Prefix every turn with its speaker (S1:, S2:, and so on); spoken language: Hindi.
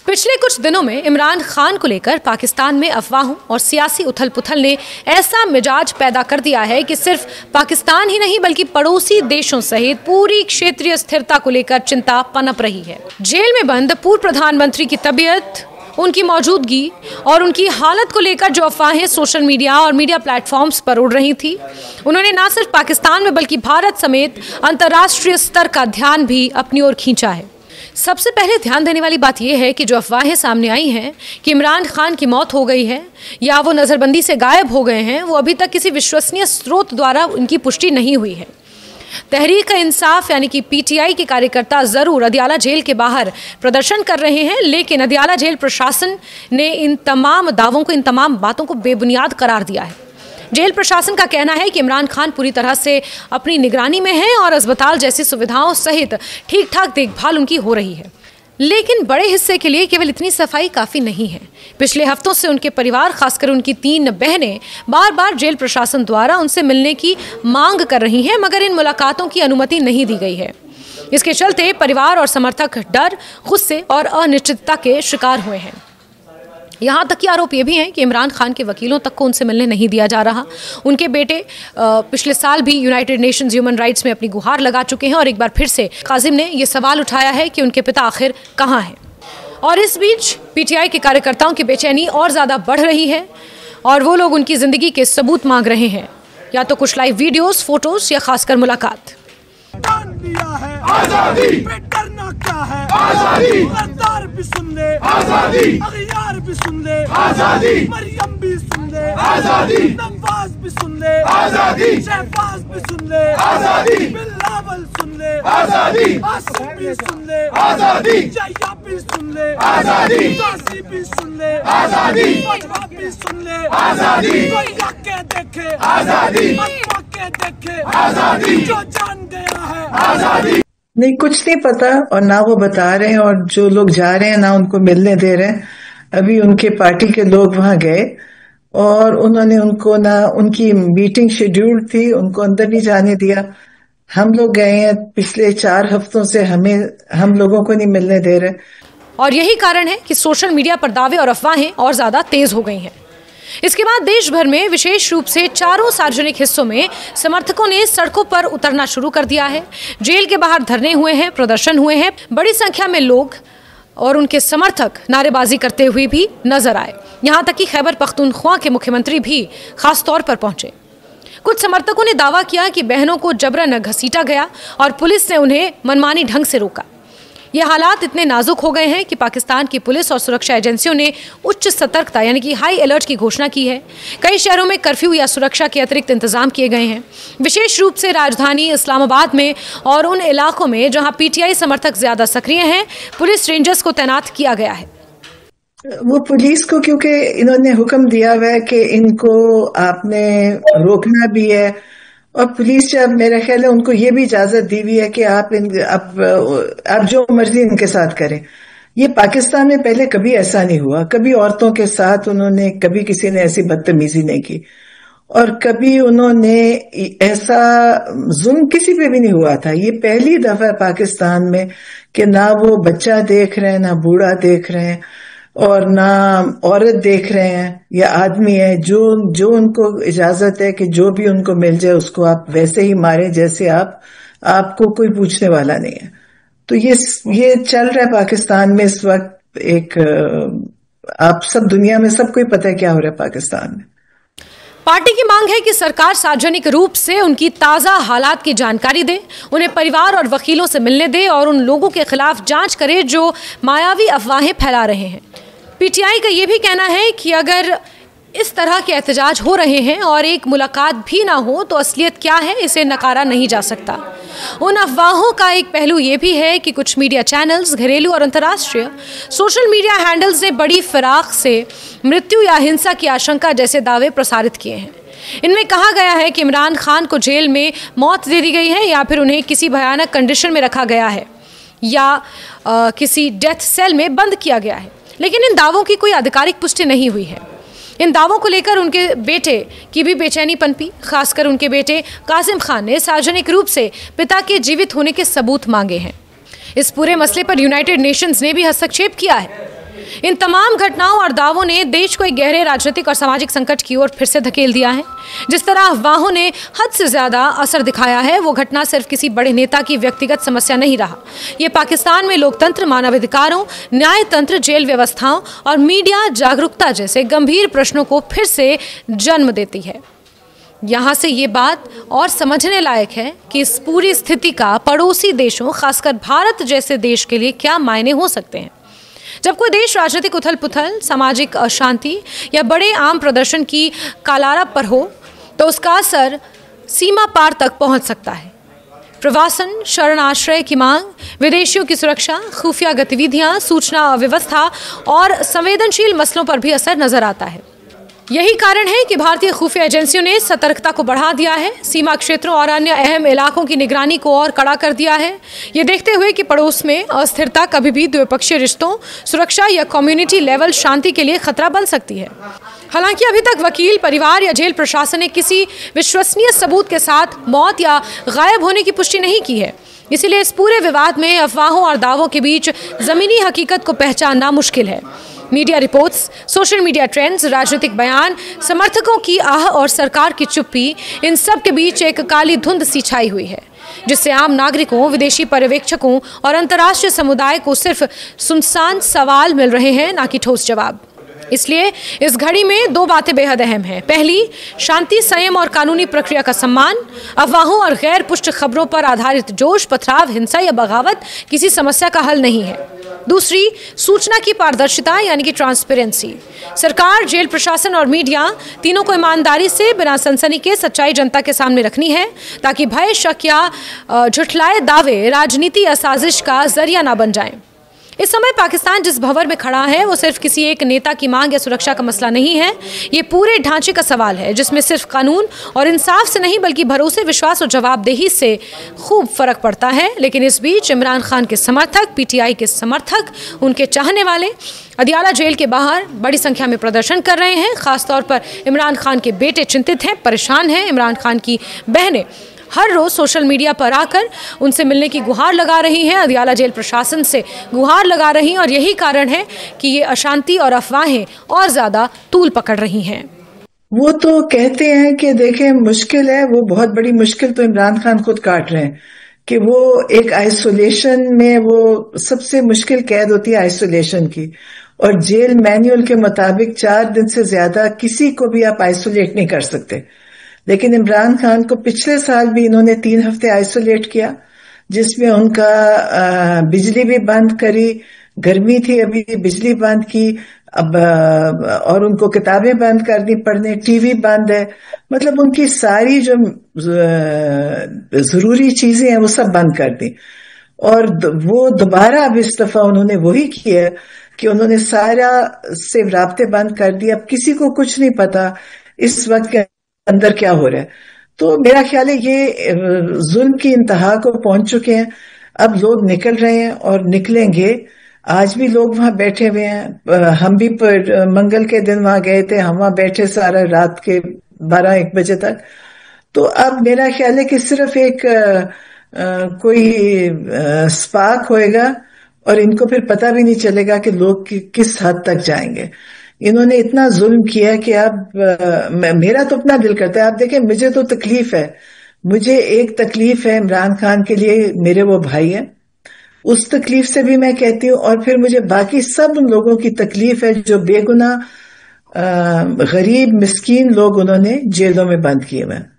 S1: पिछले कुछ दिनों में इमरान खान को लेकर पाकिस्तान में अफवाहों और सियासी उथल पुथल ने ऐसा मिजाज पैदा कर दिया है कि सिर्फ पाकिस्तान ही नहीं बल्कि पड़ोसी देशों सहित पूरी क्षेत्रीय स्थिरता को लेकर चिंता पनप रही है। जेल में बंद पूर्व प्रधानमंत्री की तबीयत, उनकी मौजूदगी और उनकी हालत को लेकर जो अफवाहें सोशल मीडिया और मीडिया प्लेटफॉर्म्स पर उड़ रही थी, उन्होंने न सिर्फ पाकिस्तान में बल्कि भारत समेत अंतर्राष्ट्रीय स्तर का ध्यान भी अपनी ओर खींचा है। सबसे पहले ध्यान देने वाली बात यह है कि जो अफवाहें सामने आई हैं कि इमरान खान की मौत हो गई है या वो नज़रबंदी से गायब हो गए हैं, वो अभी तक किसी विश्वसनीय स्रोत द्वारा उनकी पुष्टि नहीं हुई है। तहरीक-ए-इंसाफ यानी कि पीटीआई के कार्यकर्ता जरूर अदियाला जेल के बाहर प्रदर्शन कर रहे हैं, लेकिन अदियाला जेल प्रशासन ने इन तमाम दावों को, इन तमाम बातों को बेबुनियाद करार दिया है। जेल प्रशासन का कहना है कि इमरान खान पूरी तरह से अपनी निगरानी में है और अस्पताल जैसी सुविधाओं सहित ठीक ठाक देखभाल उनकी हो रही है। लेकिन बड़े हिस्से के लिए केवल इतनी सफाई काफ़ी नहीं है। पिछले हफ्तों से उनके परिवार, खासकर उनकी 3 बहनें, बार बार जेल प्रशासन द्वारा उनसे मिलने की मांग कर रही हैं, मगर इन मुलाकातों की अनुमति नहीं दी गई है। इसके चलते परिवार और समर्थक डर, गुस्से और अनिश्चितता के शिकार हुए हैं। यहाँ तक कि आरोप ये भी हैं कि इमरान खान के वकीलों तक को उनसे मिलने नहीं दिया जा रहा। उनके बेटे पिछले साल भी यूनाइटेड नेशंस ह्यूमन राइट्स में अपनी गुहार लगा चुके हैं और एक बार फिर से काजिम ने ये सवाल उठाया है कि उनके पिता आखिर कहाँ हैं। और इस बीच पीटीआई के कार्यकर्ताओं की बेचैनी और ज़्यादा बढ़ रही है और वो लोग उनकी ज़िंदगी के सबूत मांग रहे हैं, या तो कुछ लाइव वीडियोज़, फोटोज़ या खासकर मुलाकात।
S2: आजादी पे डरना क्या है, आजादी गद्दार भी सुन ले, आजादी अगयार भी सुन ले, आजादी मरियम भी सुन ले, आजादी नवाज भी सुन ले, आजादी शहबाज भी सुन ले, आजादी बिलावल सुन ले, आजादी आसिफ भी सुन ले, आजादी जया भी सुन ले, आजादी काशी भी सुन ले, आजादी पटवा भी सुन ले, आजादी कोई आके देखे, आजादी के देखे, आजादी जो जान गया है, आजादी
S3: नहीं, कुछ नहीं पता और ना वो बता रहे हैं, और जो लोग जा रहे हैं ना उनको मिलने दे रहे हैं। अभी उनके पार्टी के लोग वहां गए और उन्होंने उनको ना, उनकी मीटिंग शेड्यूल थी, उनको अंदर नहीं जाने दिया। हम लोग गए हैं, पिछले 4 हफ्तों से हम लोगों को नहीं मिलने दे रहे।
S1: और यही कारण है कि सोशल मीडिया पर दावे और अफवाहें और ज्यादा तेज हो गई हैं। इसके बाद देश भर में विशेष रूप से चारों सार्वजनिक हिस्सों में समर्थकों ने सड़कों पर उतरना शुरू कर दिया है। जेल के बाहर धरने हुए हैं, प्रदर्शन हुए हैं। बड़ी संख्या में लोग और उनके समर्थक नारेबाजी करते हुए भी नजर आए। यहाँ तक कि खैबर पख्तूनख्वा के मुख्यमंत्री भी खास तौर पर पहुंचे। कुछ समर्थकों ने दावा किया कि बहनों को जबरन घसीटा गया और पुलिस ने उन्हें मनमानी ढंग से रोका। ये हालात इतने नाजुक हो गए हैं कि पाकिस्तान की पुलिस और सुरक्षा एजेंसियों ने उच्च सतर्कता यानी कि हाई अलर्ट की घोषणा की है। कई शहरों में कर्फ्यू या सुरक्षा के अतिरिक्त इंतजाम किए गए हैं। विशेष रूप से राजधानी इस्लामाबाद में और उन इलाकों में जहां पीटीआई समर्थक ज्यादा सक्रिय हैं, पुलिस रेंजर्स को तैनात किया गया है।
S3: वो पुलिस को, क्योंकि इन्होंने हुक्म दिया हुआ है कि इनको आपने रोकना भी है, और पुलिस जब, मेरा ख्याल है उनको ये भी इजाजत दी हुई है कि आप जो मर्जी इनके साथ करें। ये पाकिस्तान में पहले कभी ऐसा नहीं हुआ, कभी औरतों के साथ उन्होंने, कभी किसी ने ऐसी बदतमीजी नहीं की और कभी उन्होंने ऐसा जुल्म किसी पे भी नहीं हुआ था। ये पहली दफा पाकिस्तान में कि ना वो बच्चा देख रहे हैं, ना बूढ़ा देख रहे हैं और ना औरत देख रहे हैं या आदमी है, जो उनको इजाजत है कि जो भी उनको मिल जाए उसको आप वैसे ही मारें जैसे आपको कोई पूछने वाला नहीं है। तो ये चल रहा है पाकिस्तान में इस वक्त। एक आप सब दुनिया में सबको ही पता है क्या हो रहा है पाकिस्तान में।
S1: पार्टी की मांग है कि सरकार सार्वजनिक रूप से उनकी ताज़ा हालात की जानकारी दे, उन्हें परिवार और वकीलों से मिलने दे और उन लोगों के खिलाफ जांच करे जो मायावी अफवाहें फैला रहे हैं। पीटीआई का ये भी कहना है कि अगर इस तरह के एहतजाज हो रहे हैं और एक मुलाकात भी ना हो तो असलियत क्या है, इसे नकारा नहीं जा सकता। उन अफवाहों का एक पहलू ये भी है कि कुछ मीडिया चैनल्स, घरेलू और अंतर्राष्ट्रीय सोशल मीडिया हैंडल्स ने बड़ी फिराक से मृत्यु या हिंसा की आशंका जैसे दावे प्रसारित किए हैं। इनमें कहा गया है कि इमरान खान को जेल में मौत दे दी गई है या फिर उन्हें किसी भयानक कंडीशन में रखा गया है या किसी डेथ सेल में बंद किया गया है, लेकिन इन दावों की कोई आधिकारिक पुष्टि नहीं हुई है। इन दावों को लेकर उनके बेटे की भी बेचैनी पनपी। खासकर उनके बेटे कासिम खान ने सार्वजनिक रूप से पिता के जीवित होने के सबूत मांगे हैं। इस पूरे मसले पर यूनाइटेड नेशंस ने भी हस्तक्षेप किया है। इन तमाम घटनाओं और दावों ने देश को एक गहरे राजनीतिक और सामाजिक संकट की ओर फिर से धकेल दिया है। जिस तरह अफवाहों ने हद से ज्यादा असर दिखाया है, वो घटना सिर्फ किसी बड़े नेता की व्यक्तिगत समस्या नहीं रहा। ये पाकिस्तान में लोकतंत्र, मानवाधिकारों, न्यायतंत्र, जेल व्यवस्थाओं और मीडिया जागरूकता जैसे गंभीर प्रश्नों को फिर से जन्म देती है। यहाँ से ये बात और समझने लायक है कि इस पूरी स्थिति का पड़ोसी देशों, खासकर भारत जैसे देश के लिए क्या मायने हो सकते हैं। जब कोई देश राजनीतिक उथल पुथल, सामाजिक अशांति या बड़े आम प्रदर्शन की कालारा पर हो तो उसका असर सीमा पार तक पहुंच सकता है। प्रवासन, शरण आश्रय की मांग, विदेशियों की सुरक्षा, खुफिया गतिविधियां, सूचना व्यवस्था और संवेदनशील मसलों पर भी असर नजर आता है। यही कारण है कि भारतीय खुफिया एजेंसियों ने सतर्कता को बढ़ा दिया है, सीमा क्षेत्रों और अन्य अहम इलाकों की निगरानी को और कड़ा कर दिया है, ये देखते हुए कि पड़ोस में अस्थिरता कभी भी द्विपक्षीय रिश्तों, सुरक्षा या कम्युनिटी लेवल शांति के लिए खतरा बन सकती है। हालांकि अभी तक वकील, परिवार या जेल प्रशासन ने किसी विश्वसनीय सबूत के साथ मौत या गायब होने की पुष्टि नहीं की है। इसीलिए इस पूरे विवाद में अफवाहों और दावों के बीच जमीनी हकीकत को पहचानना मुश्किल है। Media reports, social media trends, राजनीतिक बयान, समर्थकों की आह और सरकार की चुप्पी, इन सब के बीच एक काली धुंध सी छाई हुई है, जिससे आम नागरिकों, विदेशी पर्यवेक्षकों और अंतर्राष्ट्रीय समुदाय को सिर्फ सुनसान सवाल मिल रहे हैं, ना कि ठोस जवाब। इसलिए इस घड़ी में दो बातें बेहद अहम हैं। पहली, शांति, संयम और कानूनी प्रक्रिया का सम्मान। अफवाहों और गैर पुष्ट खबरों पर आधारित जोश, पथराव, हिंसा या बगावत किसी समस्या का हल नहीं है। दूसरी, सूचना की पारदर्शिता यानी कि ट्रांसपेरेंसी। सरकार, जेल प्रशासन और मीडिया तीनों को ईमानदारी से, बिना सनसनी के सच्चाई जनता के सामने रखनी है, ताकि भय, शक या झुठलाए दावे राजनीति या साजिश का जरिया ना बन जाएं। इस समय पाकिस्तान जिस भंवर में खड़ा है वो सिर्फ किसी एक नेता की मांग या सुरक्षा का मसला नहीं है। ये पूरे ढांचे का सवाल है, जिसमें सिर्फ कानून और इंसाफ से नहीं बल्कि भरोसे, विश्वास और जवाबदेही से खूब फर्क पड़ता है। लेकिन इस बीच इमरान खान के समर्थक, पीटीआई के समर्थक, उनके चाहने वाले अदियाला जेल के बाहर बड़ी संख्या में प्रदर्शन कर रहे हैं। खासतौर पर इमरान खान के बेटे चिंतित हैं, परेशान हैं। इमरान खान की बहनें हर रोज सोशल मीडिया पर आकर उनसे मिलने की गुहार लगा रही हैं, अदियाला जेल प्रशासन से गुहार लगा रही हैं, और यही कारण है कि ये अशांति और अफवाहें और ज्यादा तूल पकड़ रही हैं।
S3: वो तो कहते हैं कि देखें, मुश्किल है, वो बहुत बड़ी मुश्किल तो इमरान खान खुद काट रहे हैं कि वो एक आइसोलेशन में, वो सबसे मुश्किल कैद होती है आइसोलेशन की, और जेल मैनुअल के मुताबिक 4 दिन से ज्यादा किसी को भी आप आइसोलेट नहीं कर सकते। लेकिन इमरान खान को पिछले साल भी इन्होंने 3 हफ्ते आइसोलेट किया, जिसमें उनका बिजली भी बंद करी, गर्मी थी अभी, बिजली बंद की, अब और उनको किताबें बंद कर दी पढ़ने, टीवी बंद है, मतलब उनकी सारी जो जरूरी चीजें हैं वो सब बंद कर दी। और वो दोबारा अब इस दफा उन्होंने वही किया कि उन्होंने सारा से राब्ते बंद कर दिए। अब किसी को कुछ नहीं पता इस वक्त के अंदर क्या हो रहा है। तो मेरा ख्याल है ये जुल्म की इंतहा को पहुंच चुके हैं। अब लोग निकल रहे हैं और निकलेंगे। आज भी लोग वहां बैठे हुए हैं। हम भी मंगल के दिन वहां गए थे, हम वहां बैठे सारा रात के 12-1 बजे तक। तो अब मेरा ख्याल है कि सिर्फ एक कोई स्पार्क होएगा और इनको फिर पता भी नहीं चलेगा कि लोग किस हद तक जाएंगे। इन्होंने इतना जुल्म किया है कि अब मेरा तो अपना दिल करता है। आप देखें, मुझे तो तकलीफ है, मुझे एक तकलीफ है इमरान खान के लिए, मेरे वो भाई हैं, उस तकलीफ से भी मैं कहती हूँ, और फिर मुझे बाकी सब उन लोगों की तकलीफ है जो बेगुनाह गरीब मिस्कीन लोग उन्होंने जेलों में बंद किए हुए हैं।